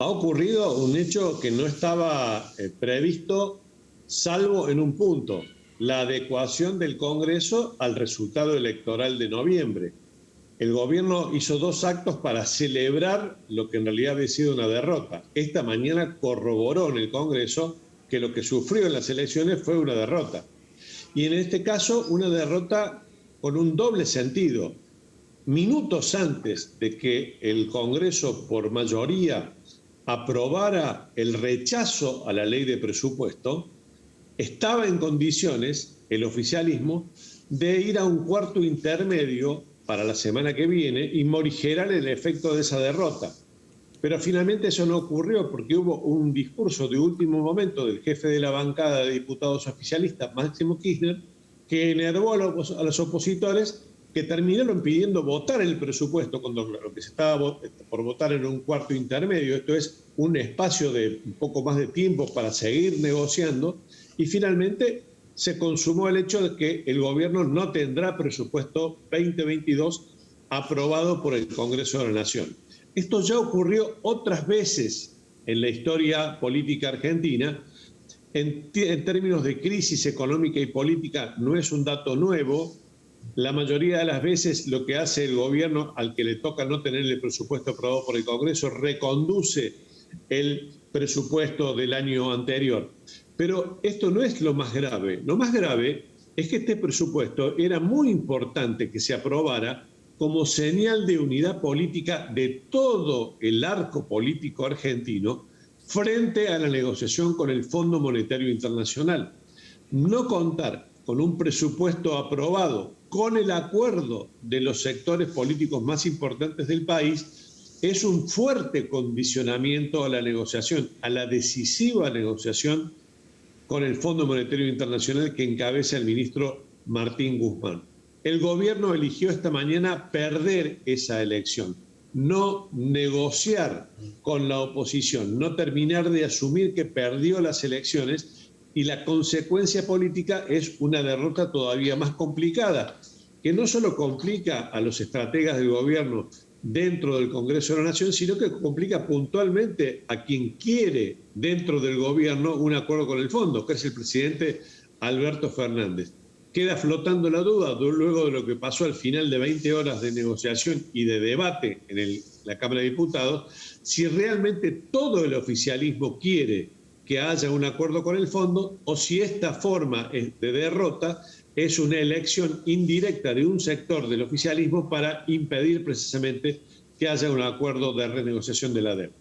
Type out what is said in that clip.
Ha ocurrido un hecho que no estaba previsto, salvo en un punto: la adecuación del Congreso al resultado electoral de noviembre. El gobierno hizo dos actos para celebrar lo que en realidad había sido una derrota. Esta mañana corroboró en el Congreso que lo que sufrió en las elecciones fue una derrota. Y en este caso, una derrota con un doble sentido. Minutos antes de que el Congreso, por mayoría, aprobara el rechazo a la ley de presupuesto, estaba en condiciones el oficialismo de ir a un cuarto intermedio para la semana que viene y morigerar el efecto de esa derrota. Pero finalmente eso no ocurrió porque hubo un discurso de último momento del jefe de la bancada de diputados oficialistas, Máximo Kirchner, que enervó a los opositores, que terminaron pidiendo votar el presupuesto cuando lo que se estaba por votar en un cuarto intermedio. Esto es un espacio de un poco más de tiempo para seguir negociando, y finalmente se consumó el hecho de que el gobierno no tendrá presupuesto 2022 aprobado por el Congreso de la Nación. Esto ya ocurrió otras veces en la historia política argentina. En términos de crisis económica y política no es un dato nuevo. La mayoría de las veces lo que hace el gobierno, al que le toca no tener el presupuesto aprobado por el Congreso, reconduce el presupuesto del año anterior. Pero esto no es lo más grave. Lo más grave es que este presupuesto era muy importante que se aprobara como señal de unidad política de todo el arco político argentino frente a la negociación con el Fondo Monetario Internacional. No contar con un presupuesto aprobado con el acuerdo de los sectores políticos más importantes del país es un fuerte condicionamiento a la negociación, a la decisiva negociación con el Fondo Monetario Internacional que encabeza el ministro Martín Guzmán. El gobierno eligió esta mañana perder esa elección, no negociar con la oposición, no terminar de asumir que perdió las elecciones, y la consecuencia política es una derrota todavía más complicada, que no solo complica a los estrategas del gobierno dentro del Congreso de la Nación, sino que complica puntualmente a quien quiere dentro del gobierno un acuerdo con el fondo, que es el presidente Alberto Fernández. Queda flotando la duda, luego de lo que pasó al final de 20 horas de negociación y de debate en la Cámara de Diputados, si realmente todo el oficialismo quiere que haya un acuerdo con el fondo, o si esta forma de derrota es una elección indirecta de un sector del oficialismo para impedir precisamente que haya un acuerdo de renegociación de la deuda.